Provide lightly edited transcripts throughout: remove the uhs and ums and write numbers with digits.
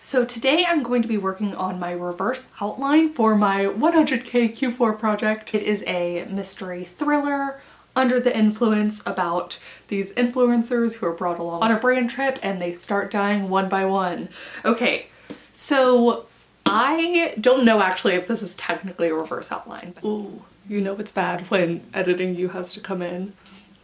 So today I'm going to be working on my reverse outline for my 100k Q4 project. It is a mystery thriller under the influence about these influencers who are brought along on a brand trip and they start dying one by one. Okay, so I don't know actually if this is technically a reverse outline. Ooh, you know it's bad when editing you has to come in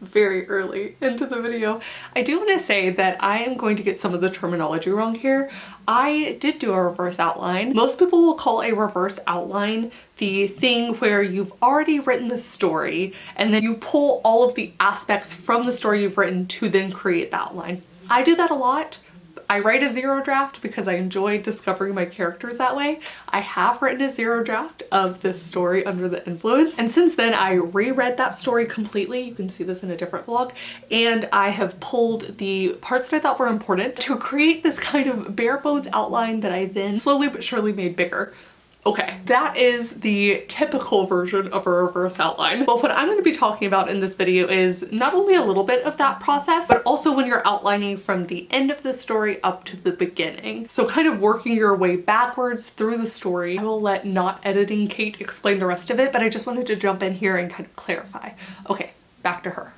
very early into the video. I do want to say that I am going to get some of the terminology wrong here. I did do a reverse outline. Most people will call a reverse outline the thing where you've already written the story and then you pull all of the aspects from the story you've written to then create the outline. I do that a lot. I write a zero draft because I enjoy discovering my characters that way. I have written a zero draft of this story under the influence, and since then I reread that story completely. You can see this in a different vlog, and I have pulled the parts that I thought were important to create this kind of bare bones outline that I then slowly but surely made bigger. Okay, that is the typical version of a reverse outline. But what I'm going to be talking about in this video is not only a little bit of that process, but also when you're outlining from the end of the story up to the beginning. So kind of working your way backwards through the story. I will let not editing Kate explain the rest of it, but I just wanted to jump in here and kind of clarify. Okay, back to her.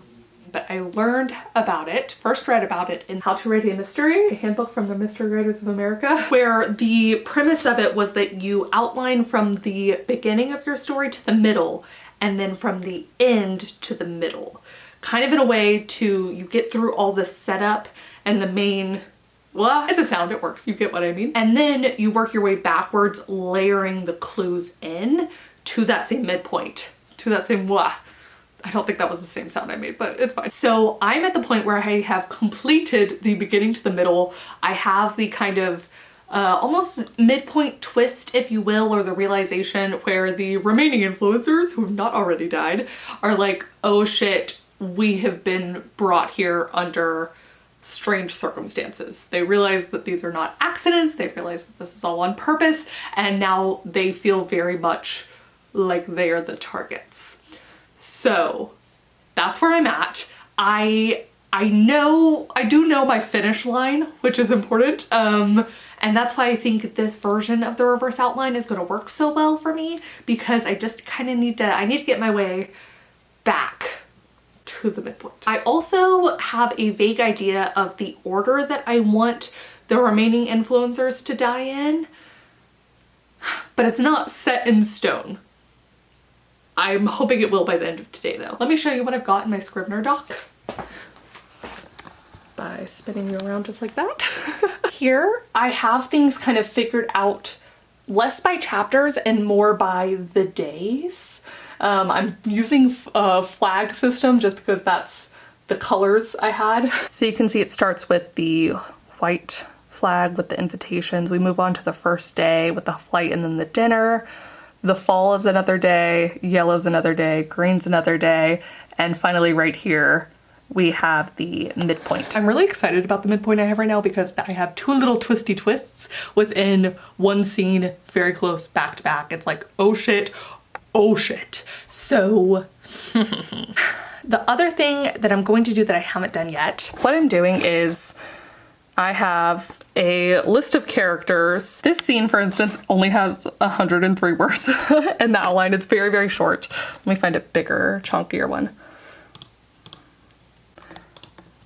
But I learned about it, first read about it in How to Write a Mystery, a handbook from the Mystery Writers of America, where the premise of it was that you outline from the beginning of your story to the middle, and then from the end to the middle. Kind of in a way to, you get through all the setup and the main, well, it's a sound, it works, you get what I mean? And then you work your way backwards, layering the clues in to that same midpoint, to that same wah. I don't think that was the same sound I made, but it's fine. So I'm at the point where I have completed the beginning to the middle. I have the kind of almost midpoint twist, if you will, or the realization where the remaining influencers who have not already died are like, oh shit, we have been brought here under strange circumstances. They realize that these are not accidents. They realize that this is all on purpose, and now they feel very much like they are the targets. So that's where I'm at. I do know my finish line, which is important. And that's why I think this version of the reverse outline is going to work so well for me, because I just kind of need to get my way back to the midpoint. I also have a vague idea of the order that I want the remaining influencers to die in, but it's not set in stone. I'm hoping it will by the end of today though. Let me show you what I've got in my Scrivener doc by spinning you around just like that. Here I have things kind of figured out less by chapters and more by the days. I'm using a flag system just because that's the colors I had. So you can see it starts with the white flag with the invitations. We move on to the first day with the flight and then the dinner. The fall is another day, yellow's another day, green's another day, and finally right here we have the midpoint. I'm really excited about the midpoint I have right now because I have two little twisty twists within one scene, very close back to back. It's like, oh shit, oh shit. So the other thing that I'm going to do that I haven't done yet, what I'm doing is I have a list of characters. This scene, for instance, only has 103 words in the outline. It's very, very short. Let me find a bigger, chunkier one.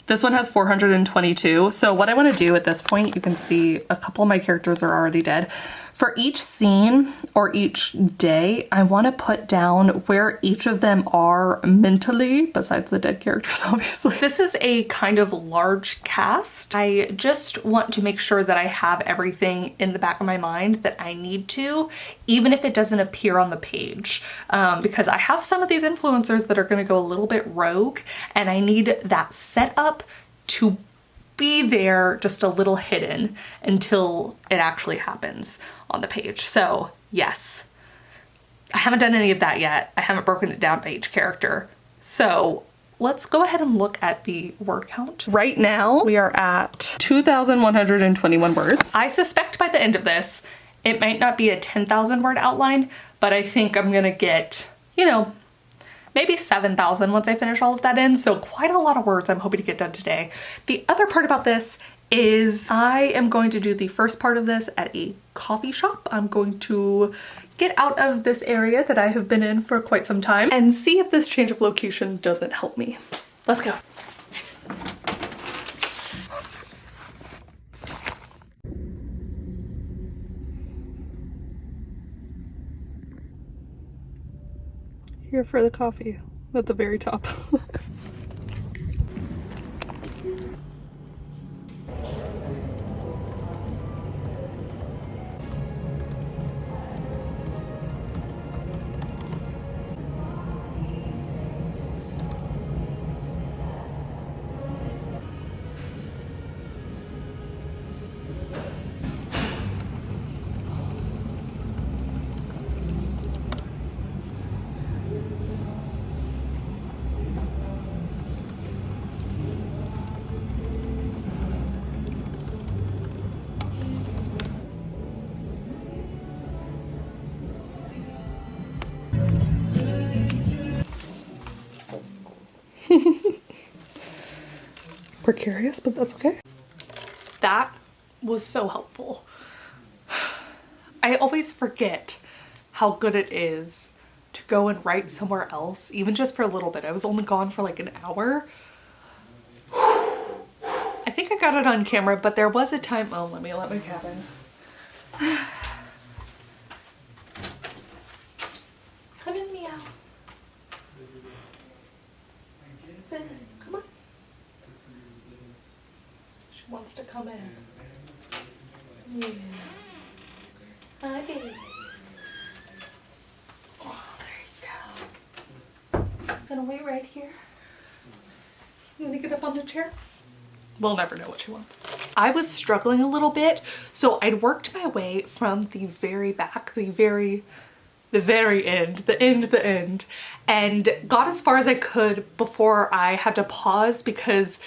This one has 422. So what I want to do at this point, you can see a couple of my characters are already dead. For each scene or each day, I want to put down where each of them are mentally, besides the dead characters, obviously. This is a kind of large cast. I just want to make sure that I have everything in the back of my mind that I need to, even if it doesn't appear on the page. Because I have some of these influencers that are going to go a little bit rogue, and I need that setup to be there just a little hidden until it actually happens on the page. So yes, I haven't done any of that yet. I haven't broken it down by each character. So let's go ahead and look at the word count. Right now we are at 2,121 words. I suspect by the end of this, it might not be a 10,000 word outline, but I think I'm gonna get, you know, maybe 7,000 once I finish all of that in. So quite a lot of words I'm hoping to get done today. The other part about this is I am going to do the first part of this at a coffee shop. I'm going to get out of this area that I have been in for quite some time and see if this change of location doesn't help me. Let's go. Here for the coffee at the very top. Precarious, but that's okay. That was so helpful. I always forget how good it is to go and write somewhere else, even just for a little bit. I was only gone for like an hour. I think I got it on camera, but there was a time, oh, let me let my cat in. Come in, meow. Come on. She wants to come in. Yeah. Hi, baby. Oh, there you go. Gonna wait right here. You wanna get up on the chair? We'll never know what she wants. I was struggling a little bit, so I'd worked my way from the very back, the very end, and got as far as I could before I had to pause because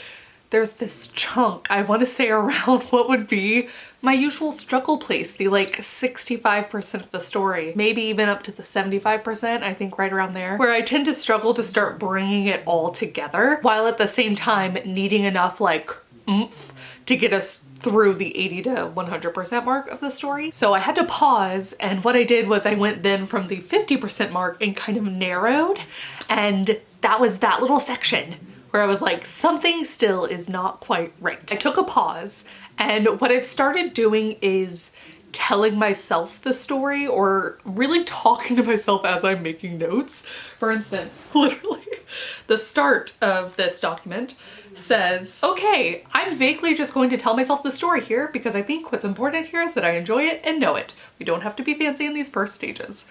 there's this chunk, I want to say around what would be my usual struggle place, the like 65% of the story, maybe even up to the 75%, I think right around there, where I tend to struggle to start bringing it all together while at the same time needing enough like oomph to get us through the 80 to 100% mark of the story. So I had to pause, and what I did was I went then from the 50% mark and kind of narrowed, and that was that little section where I was like, something still is not quite right. I took a pause, and what I've started doing is telling myself the story or really talking to myself as I'm making notes. For instance, literally the start of this document says, okay, I'm vaguely just going to tell myself the story here because I think what's important here is that I enjoy it and know it. We don't have to be fancy in these first stages.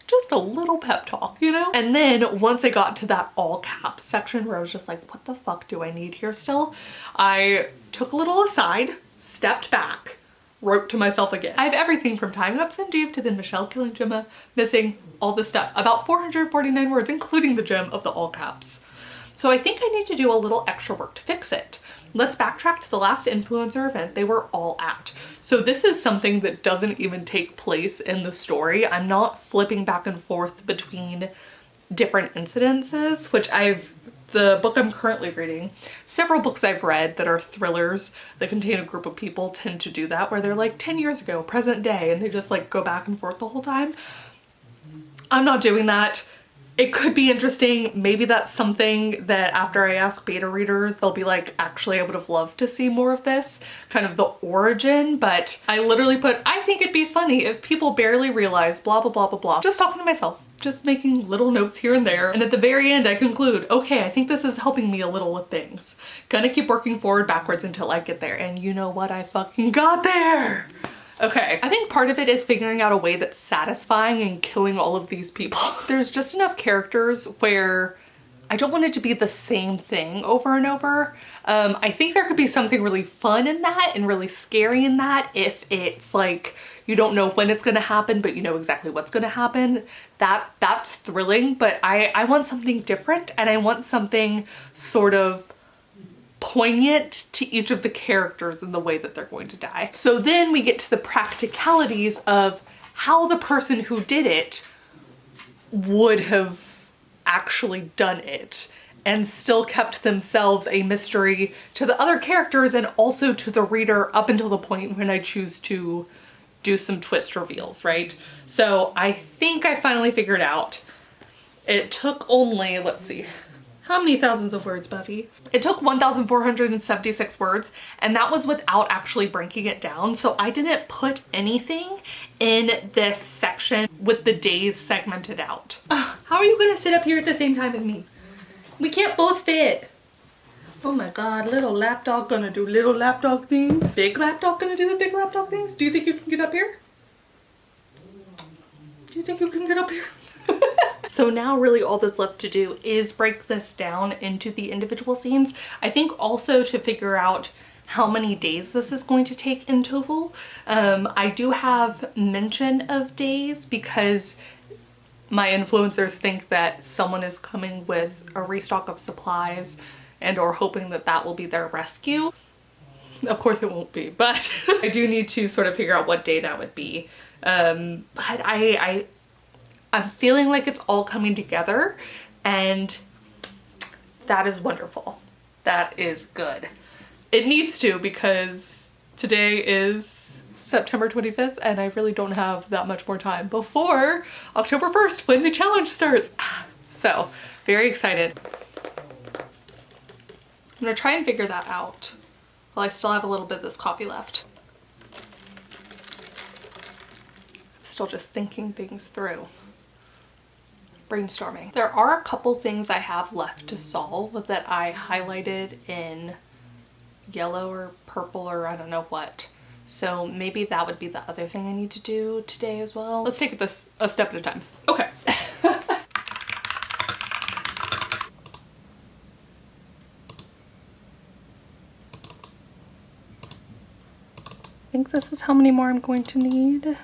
Just a little pep talk, you know? And then once I got to that all caps section where I was just like, what the fuck do I need here still? I took a little aside, stepped back, wrote to myself again. I have everything from tying up Sanjeev to then Michelle killing Gemma, missing all this stuff. About 449 words, including the gem of the all caps. So I think I need to do a little extra work to fix it. Let's backtrack to the last influencer event they were all at. So this is something that doesn't even take place in the story. I'm not flipping back and forth between different incidences, which the book I'm currently reading, several books I've read that are thrillers that contain a group of people tend to do that, where they're like 10 years ago, present day, and they just like go back and forth the whole time. I'm not doing that. It could be interesting. Maybe that's something that after I ask beta readers, they'll be like, actually, I would have loved to see more of this, kind of the origin, but I literally put, I think it'd be funny if people barely realize blah, blah, blah, blah, blah. Just talking to myself, just making little notes here and there. And at the very end, I conclude, okay, I think this is helping me a little with things. Gonna keep working forward, backwards until I get there. And you know what? I fucking got there. Okay, I think part of it is figuring out a way that's satisfying and killing all of these people. There's just enough characters where I don't want it to be the same thing over and over. I think there could be something really fun in that and really scary in that if it's like, you don't know when it's gonna happen, but you know exactly what's gonna happen. That's thrilling, but I want something different, and I want something sort of poignant to each of the characters in the way that they're going to die. So then we get to the practicalities of how the person who did it would have actually done it. and still kept themselves a mystery to the other characters and also to the reader up until the point when I choose to do some twist reveals, right? So I think I finally figured out. It took only, let's see, how many thousands of words, Buffy? It took 1,476 words, and that was without actually breaking it down. So I didn't put anything in this section with the days segmented out. How are you gonna sit up here at the same time as me? We can't both fit. Oh my God, little lapdog gonna do little lapdog things. Big lapdog gonna do the big lapdog things. Do you think you can get up here? Do you think you can get up here? So now really all that's left to do is break this down into the individual scenes. I think also to figure out how many days this is going to take in total. I do have mention of days because my influencers think that someone is coming with a restock of supplies and or hoping that that will be their rescue. Of course it won't be, but I do need to sort of figure out what day that would be. But I'm feeling like it's all coming together, and that is wonderful. That is good. It needs to, because today is September 25th and I really don't have that much more time before October 1st when the challenge starts. So very excited. I'm gonna try and figure that out while I still have a little bit of this coffee left. I'm still just thinking things through. Brainstorming. There are a couple things I have left to solve that I highlighted in yellow or purple or I don't know what. So maybe that would be the other thing I need to do today as well. Let's take this a step at a time. Okay. I think this is how many more I'm going to need.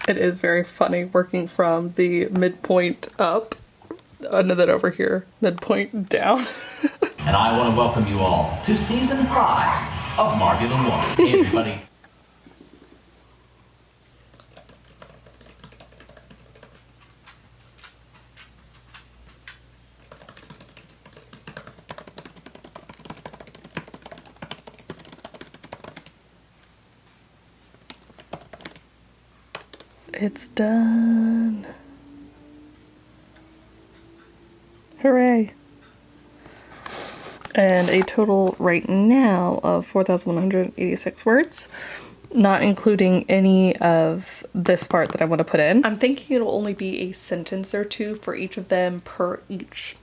It is very funny working from the midpoint up, and then over here, midpoint down. And I want to welcome you all to season 5 of BELOOOOOW. Hey everybody. It's done. Hooray. And a total right now of 4,186 words, not including any of this part that I want to put in. I'm thinking it'll only be a sentence or two for each of them per each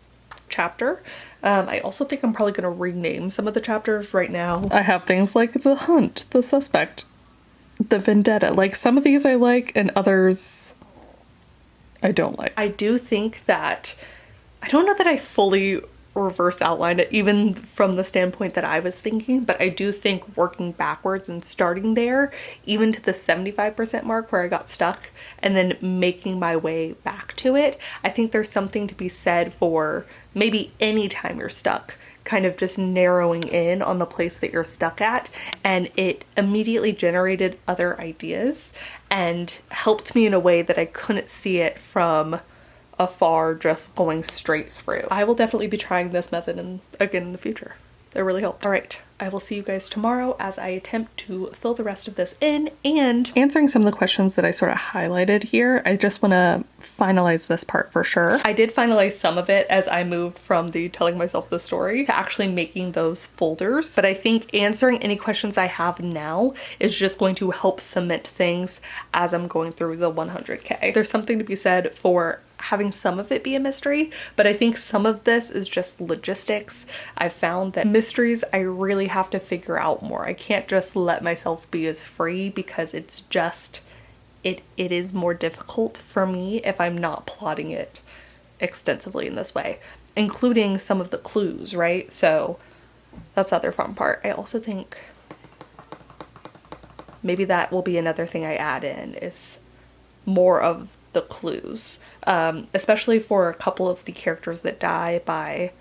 chapter. I also think I'm probably going to rename some of the chapters right now. I have things like the hunt, the suspect, the vendetta. Like some of these I like and others I don't like. I do think that, I don't know that I fully reverse outlined it even from the standpoint that I was thinking, but I do think working backwards and starting there even to the 75% mark where I got stuck and then making my way back to it, I think there's something to be said for maybe any time you're stuck, kind of just narrowing in on the place that you're stuck at, and it immediately generated other ideas and helped me in a way that I couldn't see it from afar just going straight through. I will definitely be trying this method again in the future. It really helped. All right, I will see you guys tomorrow as I attempt to fill the rest of this in and answering some of the questions that I sort of highlighted here. I just want to finalize this part for sure. I did finalize some of it as I moved from the telling myself the story to actually making those folders, but I think answering any questions I have now is just going to help cement things as I'm going through the 100K. There's something to be said for having some of it be a mystery, but I think some of this is just logistics. I've found that mysteries I really have to figure out more. I can't just let myself be as free because it's just, it is more difficult for me if I'm not plotting it extensively in this way, including some of the clues, right? So that's the other fun part. I also think maybe that will be another thing I add in, is more of the clues, especially for a couple of the characters that die by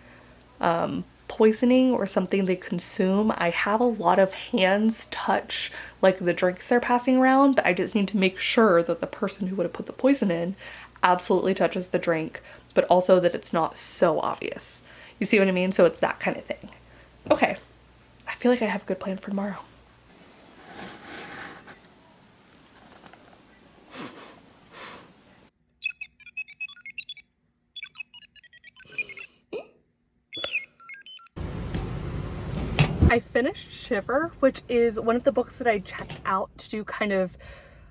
poisoning or something they consume. I have a lot of hands touch like the drinks they're passing around, but I just need to make sure that the person who would have put the poison in absolutely touches the drink, but also that it's not so obvious. You see what I mean? So it's that kind of thing. Okay, I feel like I have a good plan for tomorrow. I finished Shiver, which is one of the books that I checked out to do kind of,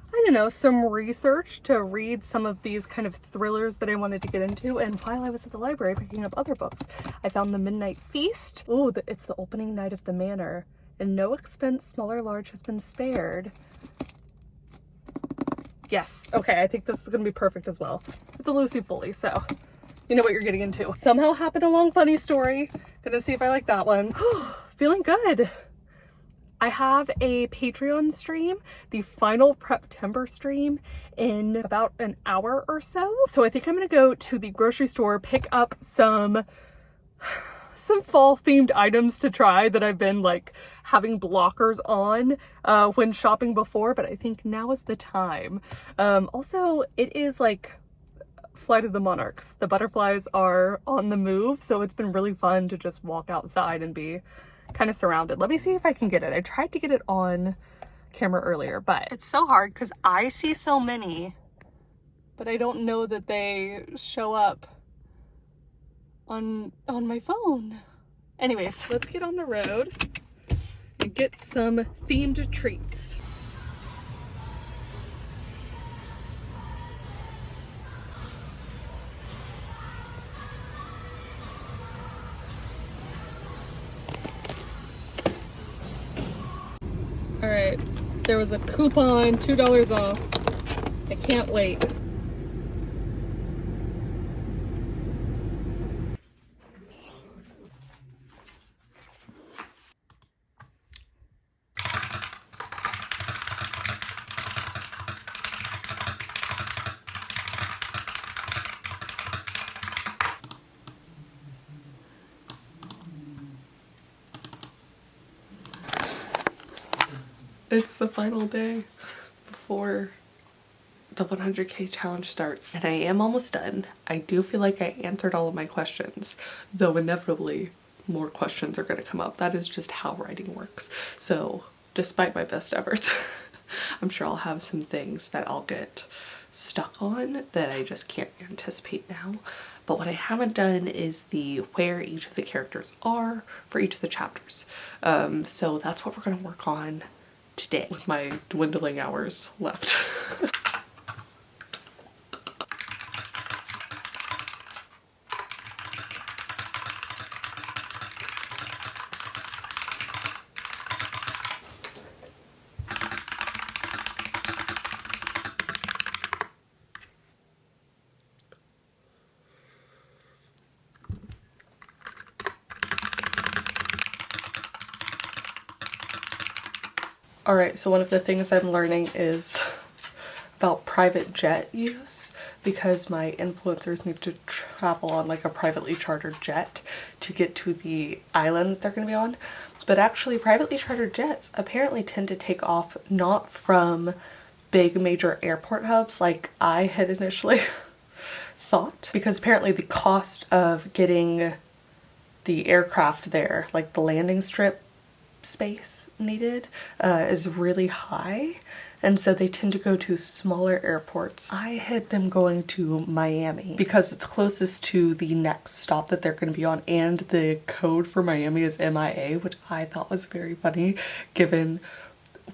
I don't know, some research to read some of these kind of thrillers that I wanted to get into. And while I was at the library picking up other books, I found The Midnight Feast. Ooh, it's the opening night of the manor. And no expense, small or large, has been spared. Yes, okay, I think this is gonna be perfect as well. It's a Lucy Foley, so you know what you're getting into. Somehow Happened Along Funny Story. Gonna see if I like that one. Feeling good. I have a Patreon stream, the final Preptember stream, in about an hour or so. So I think I'm gonna go to the grocery store, pick up some fall themed items to try that I've been like having blockers on when shopping before, but I think now is the time. Also, it is like Flight of the Monarchs. The butterflies are on the move, so it's been really fun to just walk outside and be kind of surrounded. Let me see if I can get it. I tried to get it on camera earlier, but it's so hard because I see so many, but I don't know that they show up on my phone. Anyways, let's get on the road and get some themed treats. All right, there was a coupon, $2 off. I can't wait. It's the final day before the 100K challenge starts, and I am almost done. I do feel like I answered all of my questions, though inevitably more questions are going to come up. That is just how writing works. So despite my best efforts, I'm sure I'll have some things that I'll get stuck on that I just can't anticipate now. But what I haven't done is the where each of the characters are for each of the chapters. So that's what we're going to work on today with my dwindling hours left. Alright, so one of the things I'm learning is about private jet use, because my influencers need to travel on like a privately chartered jet to get to the island that they're going to be on. But actually, privately chartered jets apparently tend to take off not from big major airport hubs like I had initially thought, because apparently the cost of getting the aircraft there, like the landing strip space needed, is really high, and so they tend to go to smaller airports. I had them going to Miami because it's closest to the next stop that they're going to be on, and the code for Miami is MIA, which I thought was very funny given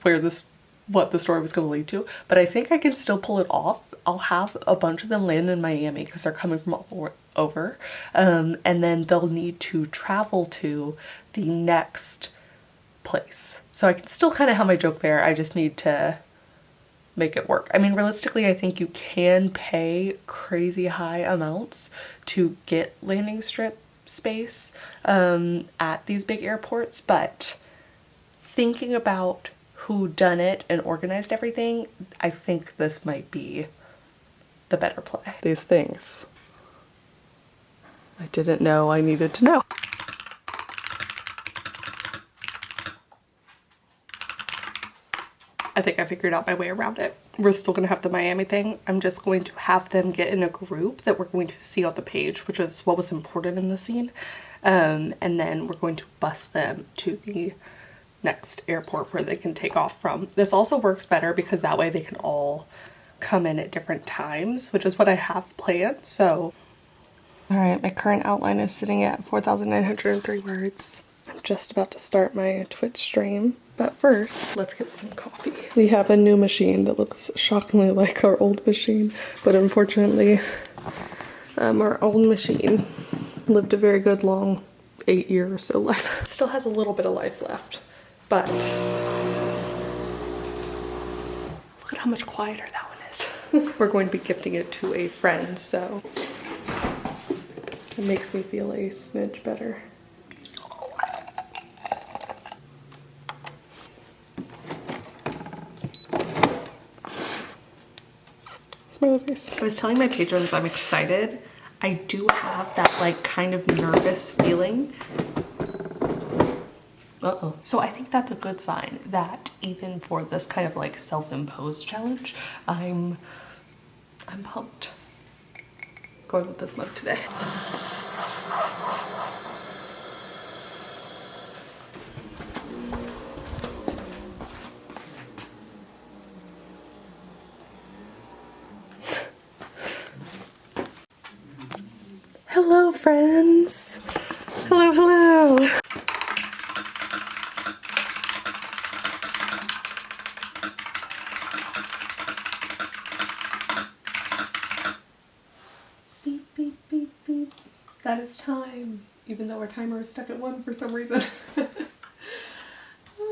what the story was going to lead to. But I think I can still pull it off. I'll have a bunch of them land in Miami because they're coming from all over, and then they'll need to travel to the next place. So I can still kind of have my joke there. I just need to make it work. I mean, realistically, I think you can pay crazy high amounts to get landing strip space at these big airports, but thinking about whodunit and organized everything, I think this might be the better play. These things I didn't know I needed to know. I think I figured out my way around it. We're still gonna have the Miami thing. I'm just going to have them get in a group that we're going to see on the page, which is what was important in the scene. And then we're going to bus them to the next airport where they can take off from. This also works better because that way they can all come in at different times, which is what I have planned. So, all right, my current outline is sitting at 4,903 words. I'm just about to start my Twitch stream, but first, let's get some coffee. We have a new machine that looks shockingly like our old machine, but unfortunately, our old machine lived a very good long 8 year or so life. It still has a little bit of life left, but look at how much quieter that one is. We're going to be gifting it to a friend, so it makes me feel a smidge better. Smiley face. I was telling my patrons I'm excited. I do have that like kind of nervous feeling. Uh-oh. So I think that's a good sign that even for this kind of like self-imposed challenge, I'm pumped. Going with this mug today. Hello, friends. Hello, hello. Beep, beep, beep, beep. That is time, even though our timer is stuck at 1 for some reason.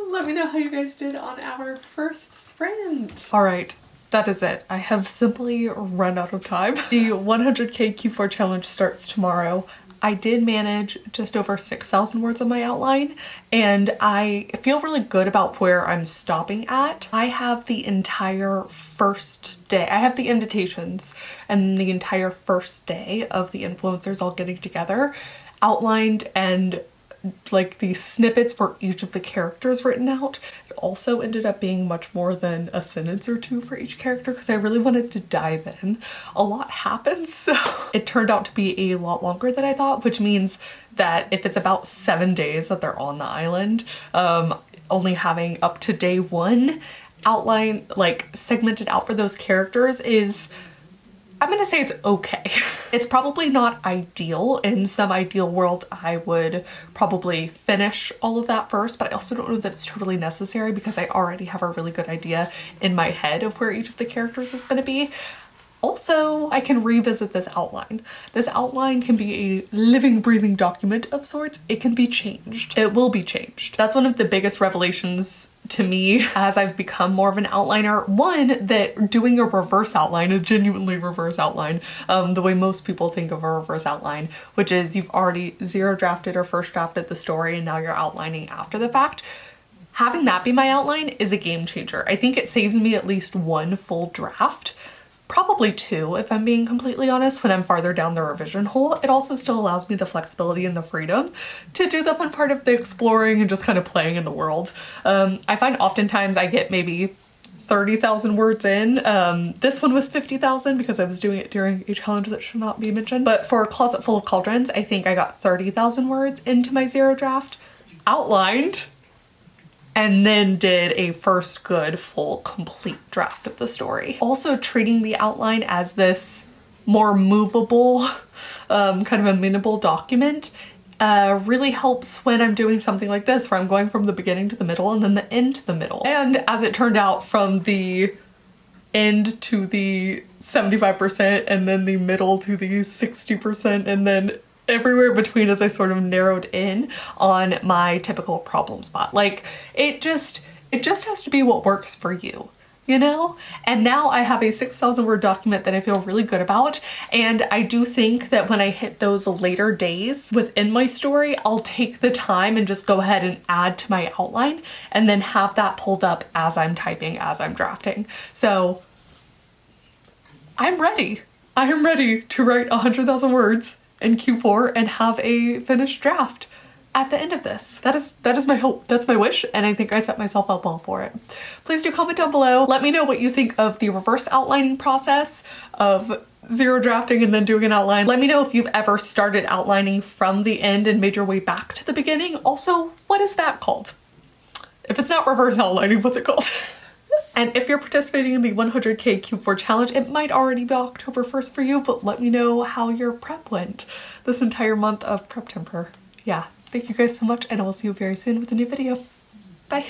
Let me know how you guys did on our first sprint. All right. That is it. I have simply run out of time. The 100K Q4 challenge starts tomorrow. I did manage just over 6,000 words on my outline, and I feel really good about where I'm stopping at. I have the entire first day. I have the invitations and the entire first day of the influencers all getting together outlined, and like the snippets for each of the characters written out. It also ended up being much more than a sentence or two for each character because I really wanted to dive in. A lot happens, so it turned out to be a lot longer than I thought, which means that if it's about 7 days that they're on the island, only having up to day 1 outline like segmented out for those characters is, I'm gonna say it's okay. It's probably not ideal. In some ideal world, I would probably finish all of that first, but I also don't know that it's totally necessary because I already have a really good idea in my head of where each of the characters is gonna be. Also, I can revisit this outline. This outline can be a living, breathing document of sorts. It can be changed. It will be changed. That's one of the biggest revelations to me as I've become more of an outliner. One, that doing a reverse outline, a genuinely reverse outline, the way most people think of a reverse outline, which is you've already zero drafted or first drafted the story and now you're outlining after the fact. Having that be my outline is a game changer. I think it saves me at least 1 full draft. Probably 2 if I'm being completely honest when I'm farther down the revision hole. It also still allows me the flexibility and the freedom to do the fun part of the exploring and just kind of playing in the world. I find oftentimes I get maybe 30,000 words in. This one was 50,000 because I was doing it during a challenge that should not be mentioned. But for a closet full of cauldrons, I think I got 30,000 words into my zero draft, outlined, and then did a first good full complete draft of the story. Also treating the outline as this more movable, kind of amenable document really helps when I'm doing something like this where I'm going from the beginning to the middle and then the end to the middle. And as it turned out, from the end to the 75% and then the middle to the 60% and then everywhere between as I sort of narrowed in on my typical problem spot. Like it just has to be what works for you. you know? And now I have a 6,000 word document that I feel really good about. And I do think that when I hit those later days within my story, I'll take the time and just go ahead and add to my outline and then have that pulled up as I'm typing, as I'm drafting. So I'm ready. I am ready to write 100,000 words in Q4 and have a finished draft at the end of this. That is my hope. That's my wish, and I think I set myself up well for it. Please do comment down below. Let me know what you think of the reverse outlining process of zero drafting and then doing an outline. Let me know if you've ever started outlining from the end and made your way back to the beginning. Also, what is that called? If it's not reverse outlining, what's it called? And if you're participating in the 100K Q4 challenge, it might already be October 1st for you, but let me know how your prep went this entire month of Preptember. Yeah, thank you guys so much, and I will see you very soon with a new video. Bye.